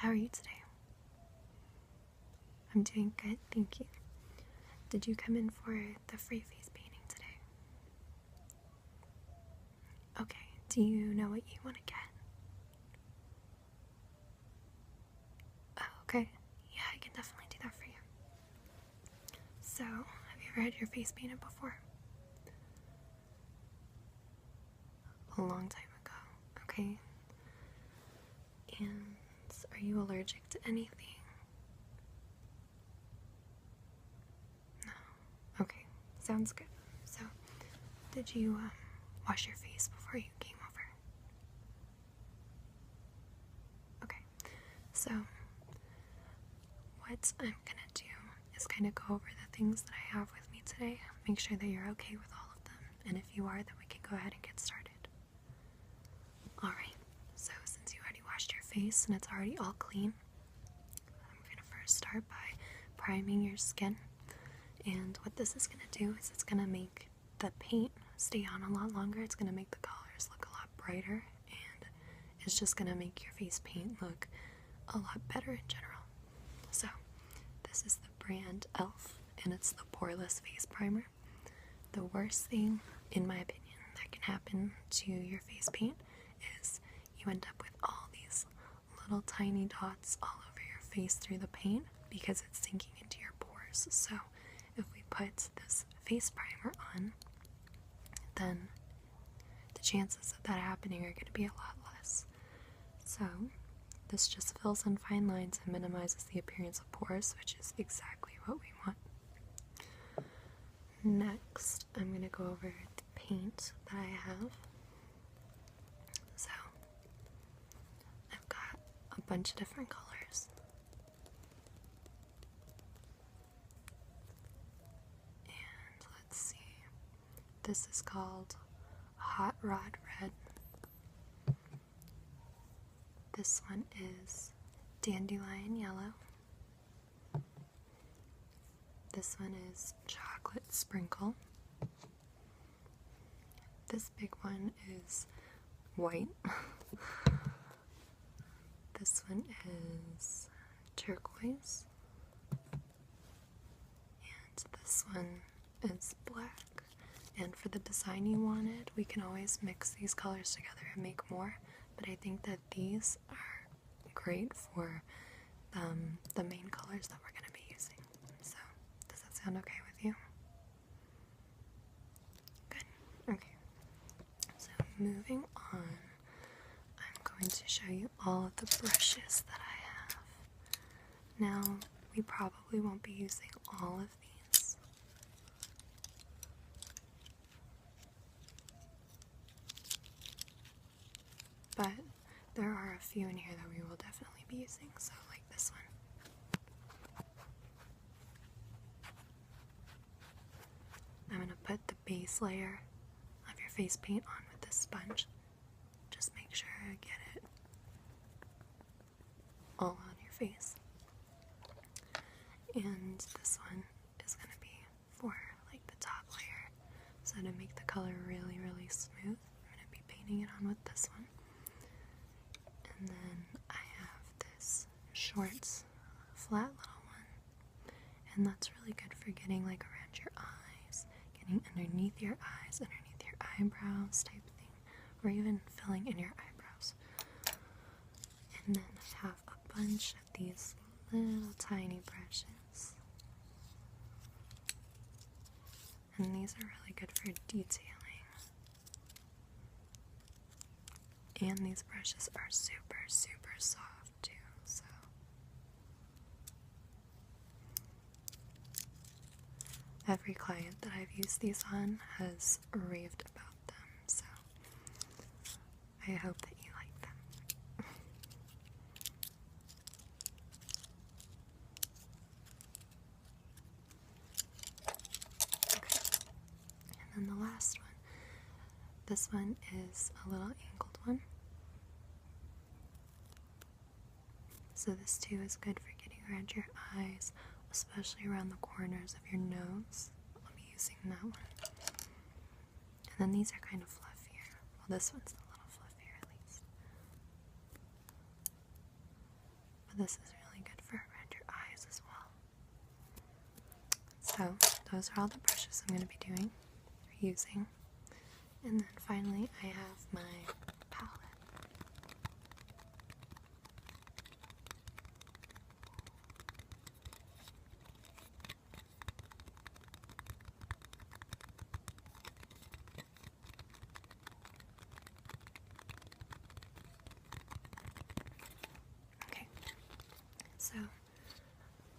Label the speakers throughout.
Speaker 1: How are you today? I'm doing good, thank you. Did you come in for the free face painting today? Okay, do you know what you want to get? Oh, okay. Yeah, I can definitely do that for you. So, have you ever had your face painted before? A long time ago, okay. And are you allergic to anything? No. Okay, sounds good. So, did you wash your face before you came over? Okay, so what I'm gonna do is kind of go over the things that I have with me today, make sure that you're okay with all of them, and if you are, then we can go ahead and get started. Alright, so since you already washed your face and it's already all clean, I'm gonna first start by priming your skin. And what this is gonna do is it's gonna make the paint stay on a lot longer. It's gonna make the colors look a lot brighter, and it's just gonna make your face paint look a lot better in general. So this is the brand e.l.f. and it's the poreless face primer. The worst thing, in my opinion, that can happen to your face paint is you end up with all these little tiny dots all over your face through the paint because it's sinking into your pores. So if we put this face primer on, then the chances of that happening are going to be a lot less. So this just fills in fine lines and minimizes the appearance of pores, which is exactly what we want. Next, I'm going to go over the paint that I have. So I've got a bunch of different colors. And let's see. This is called Hot Rod Red. This one is Dandelion Yellow. This one is Chocolate Sprinkle. This big one is White. This one is Turquoise. And this one is Black. And for the design you wanted, we can always mix these colors together and make more, but I think that these are great for the main colors that we're going to be using. So, does that sound okay with you? Good. Okay. So, moving on, I'm going to show you all of the brushes that I have. Now, we probably won't be using all of these. But there are a few in here that we will definitely be using, so like this one. I'm going to put the base layer of your face paint on with this sponge. Just make sure I get it all on your face. And this one is going to be for like the top layer. So to make the color really, really smooth, I'm going to be painting it on with this one. And then I have this short, flat little one, and that's really good for getting like around your eyes, getting underneath your eyes, underneath your eyebrows type thing, or even filling in your eyebrows. And then I have a bunch of these little tiny brushes, and these are really good for detailing. And these brushes are super, super soft too, so. Every client that I've used these on has raved about them, so I hope that you like them. Okay, and then the last one. This one is a little angled one. So this too is good for getting around your eyes, especially around the corners of your nose. I'll be using that one. And then these are kind of fluffier. Well, this one's a little fluffier at least. this is really good for around your eyes as well. So those are all the brushes I'm going to be using. And then finally I have my palette. Okay, so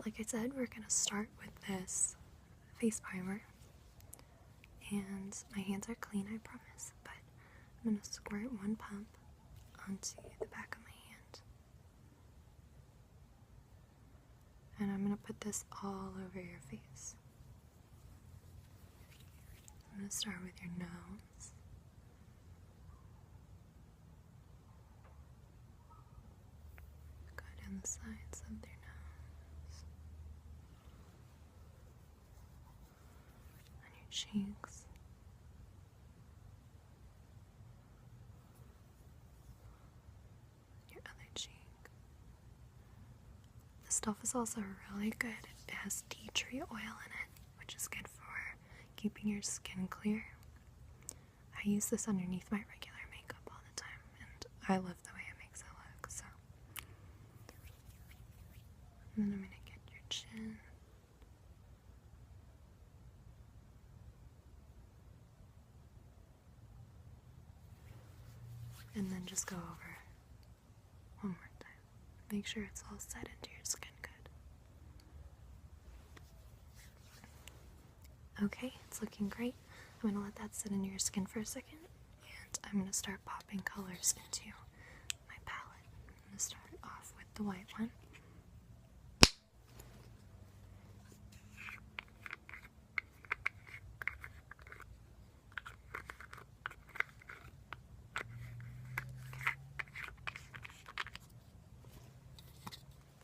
Speaker 1: like I said, we're going to start with this face primer. And my hands are clean, I promise, but I'm going to squirt one pump onto the back of my hand. And I'm going to put this all over your face. I'm going to start with your nose. Go down the sides of your nose. On your cheeks. Your other cheek. This stuff is also really good. It has tea tree oil in it, which is good for keeping your skin clear. I use this underneath my regular makeup all the time, and I love the way it makes it look, so. And then I'm going to get your chin. And then just go over one more time. Make sure it's all set into your skin good. Okay, it's looking great. I'm going to let that sit into your skin for a second, and I'm going to start popping colors into my palette. I'm going to start off with the white one.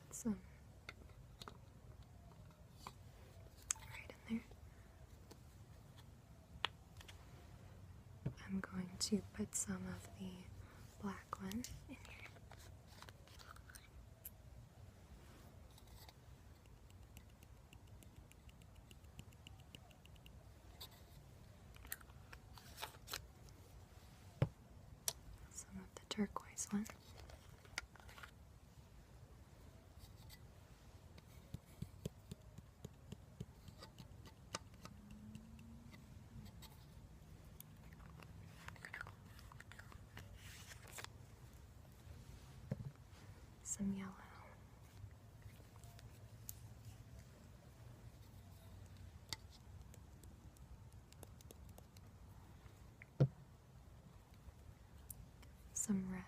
Speaker 1: Put some right in there. I'm going to put some of the black one in here. Some of the turquoise one. Some yellow. Some red.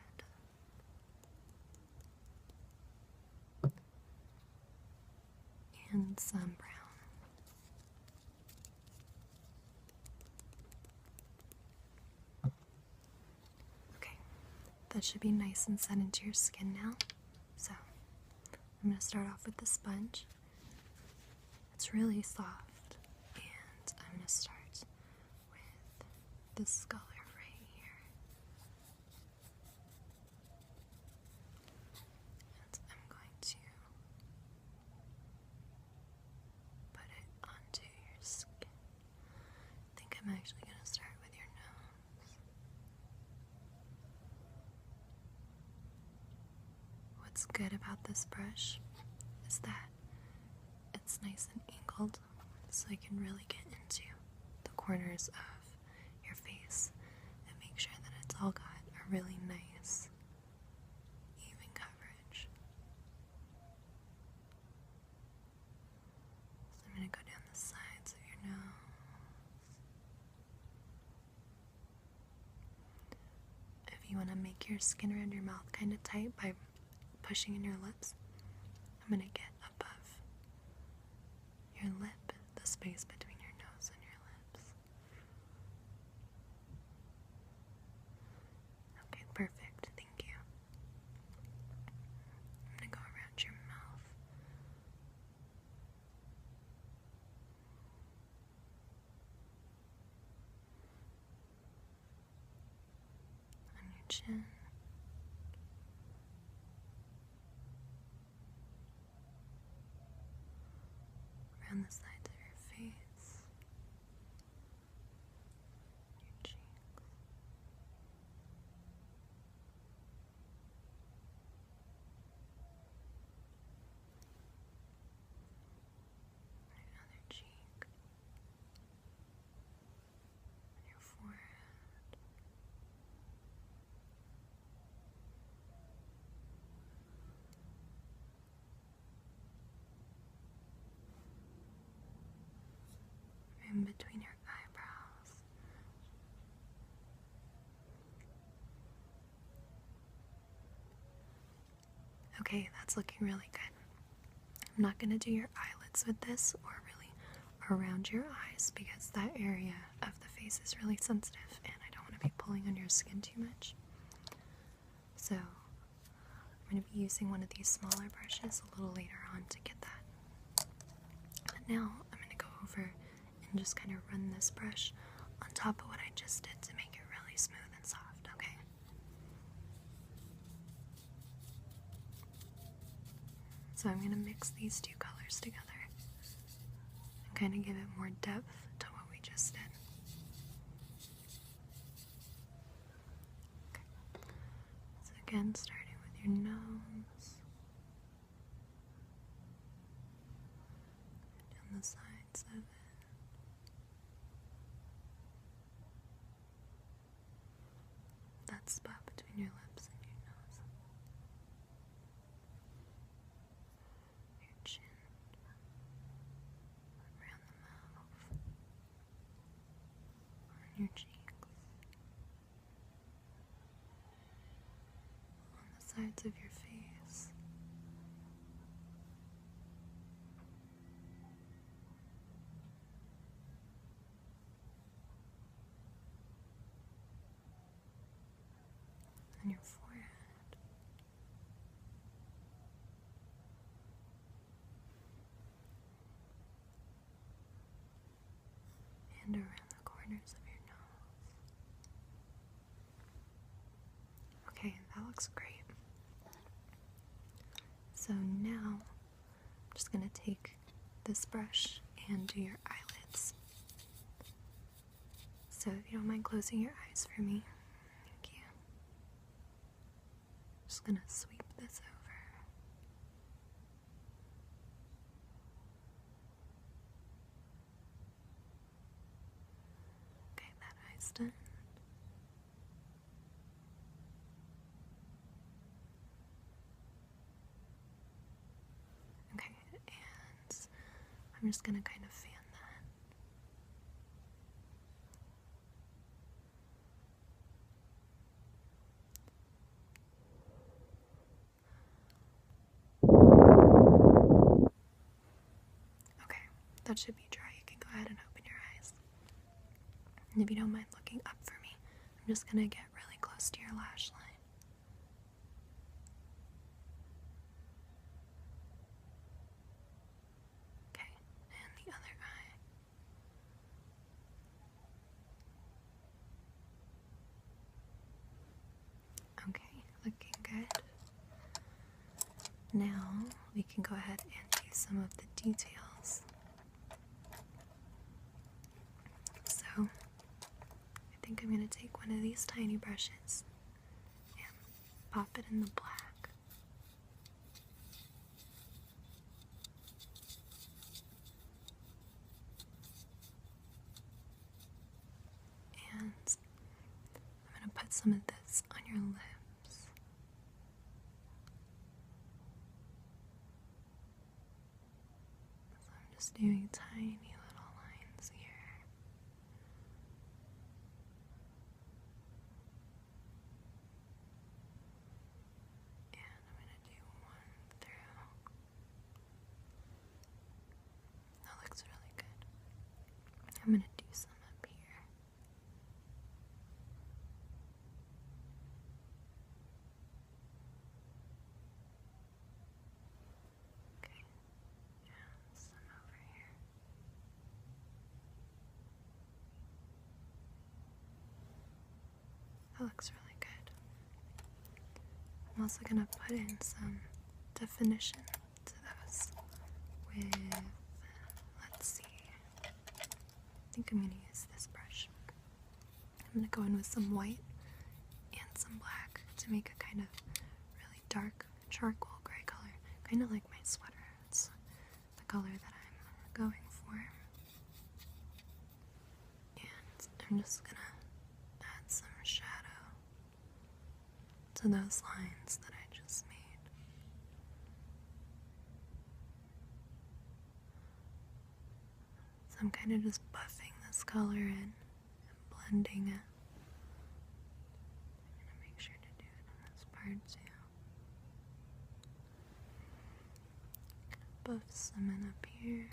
Speaker 1: And some brown. Okay, that should be nice and set into your skin now. So, I'm going to start off with the sponge. It's really soft, and I'm going to start with this color right here. And I'm going to put it onto your skin. I think I'm actually going to start with your nose. What's good about this brush is that it's nice and angled, so I can really get into the corners of your face and make sure that it's all got a really nice, even coverage. So I'm going to go down the sides of your nose. If you want to make your skin around your mouth kind of tight by pushing in your lips, I'm going to get above your lip, the space between your nose and your lips. Okay, perfect. Thank you. I'm going to go around your mouth. On your chin. on the sides of your face, your cheeks, your other cheek, your forehead, in between your eyebrows. Okay, that's looking really good. I'm not going to do your eyelids with this or really around your eyes because that area of the face is really sensitive and I don't want to be pulling on your skin too much. So I'm going to be using one of these smaller brushes a little later on to get that. But now I'm going to go over and just kind of run this brush on top of what I just did to make it really smooth and soft, okay? So I'm going to mix these two colors together and kind of give it more depth to what we just did. Okay. So again, starting with your nose, down the sides of it. That spot between your lips and your nose. Your chin. Around the mouth. On your cheeks. On the sides of your face. On your forehead. And around the corners of your nose. Okay, that looks great. So now I'm just going to take this brush and do your eyelids. So if you don't mind closing your eyes for me, thank you. Just going to sweep this over. Okay, that eye's done. Okay, and I'm just going to kind of fan that. Okay, that should be dry. You can go ahead and open your eyes. And if you don't mind looking up for me, I'm just going to get really close to your lash line. Okay, and the other eye. Okay, looking good. Now we can go ahead and do some of the details. So I think I'm going to take one of these tiny brushes and pop it in the black. And I'm going to put some of this on your lips. So I'm just doing tiny little lines here. And I'm going to do one through. That looks really good. I'm going to do some up here. Okay, and some over here. That looks really good. I'm also going to put in some definition to those with, think I'm gonna use this brush. I'm gonna go in with some white and some black to make a kind of really dark charcoal gray color, kind of like my sweater. It's the color that I'm going for. And I'm just gonna add some shadow to those lines that I just made. So I'm kind of just buffing this color in and blending it. I'm gonna make sure to do it on this part too. Buff some in up here.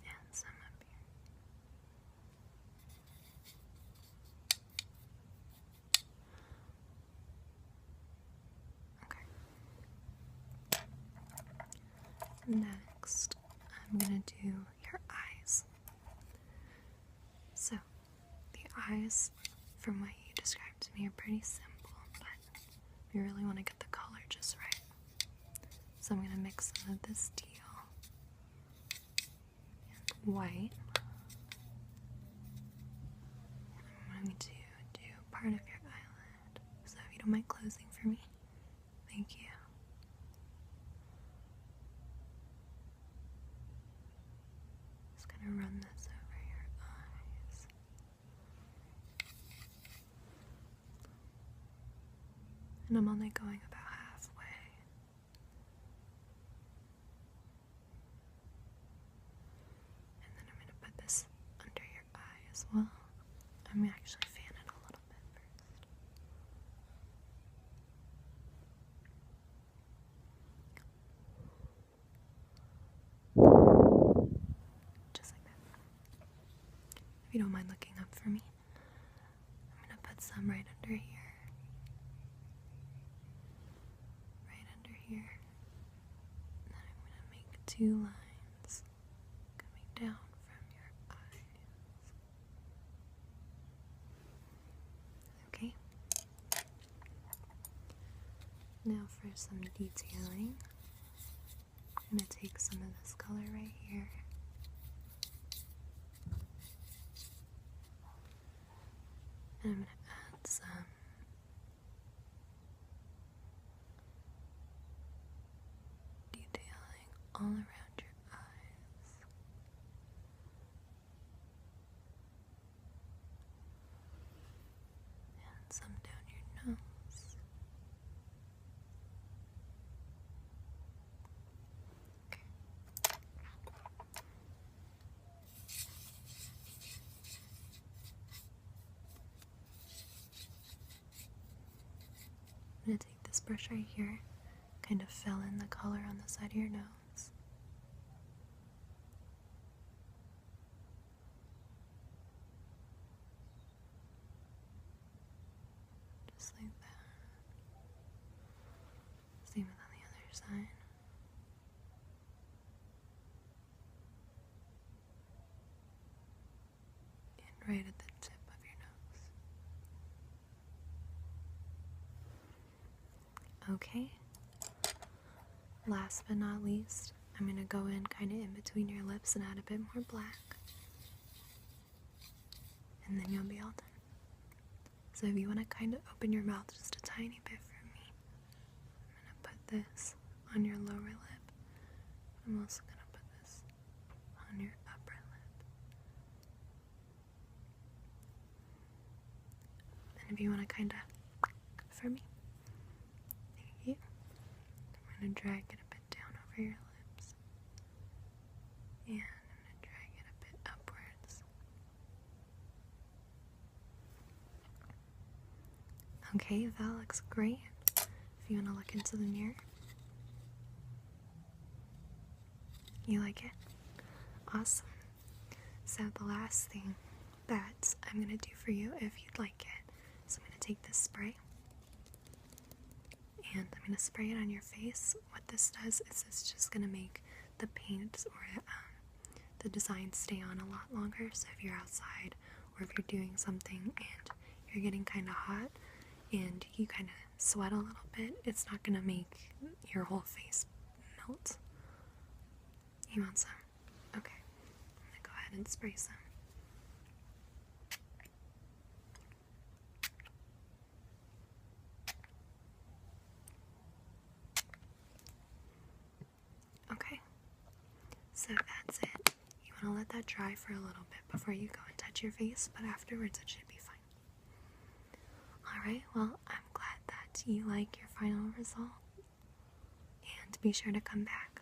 Speaker 1: And some up here. Okay. Next, I'm gonna do your eyes. So, the eyes, from what you described to me, are pretty simple, but you really want to get the color just right. So I'm gonna mix some of this teal and white. I'm going to do part of your eyelid. So if you don't mind closing for me, thank you. Just gonna run this over your eyes. And I'm only going about halfway. And then I'm gonna put this under your eye as well. I'm gonna actually fan it a little bit first. Just like that. If you don't mind looking up for me, I'm gonna put some right under here. Right under here. And then I'm gonna make 2 lines coming down from your eyes. Okay. Now for some detailing, I'm going to take some of this color right here. And I'm going to add some detailing all around your eyes. And some down your nose. I'm going to take this brush right here, kind of fill in the color on the side of your nose. Just like that. Same with on the other side. And right at the tip of your nose. Okay. Last but not least, I'm going to go in kind of in between your lips and add a bit more black. And then you'll be all done. So if you want to kind of open your mouth just a tiny bit for me, I'm going to put this on your lower lip. I'm also going to put this on your upper lip. And if you want to kind of for me, thank you. I'm going to drag it a bit down over your lips. And I'm going to drag it a bit upwards. Okay, that looks great. If you want to look into the mirror. You like it? Awesome. So the last thing that I'm going to do for you, if you'd like it, is I'm going to take this spray and I'm going to spray it on your face. What this does is it's just going to make the paint or the design stay on a lot longer. So if you're outside or if you're doing something and you're getting kind of hot and you kind of sweat a little bit, it's not going to make your whole face melt You want some? Okay. I'm gonna go ahead and spray some. Okay. So that's it. You want to let that dry for a little bit before you go and touch your face, but afterwards it should be fine. Alright, well, I'm glad that you like your final result. And be sure to come back.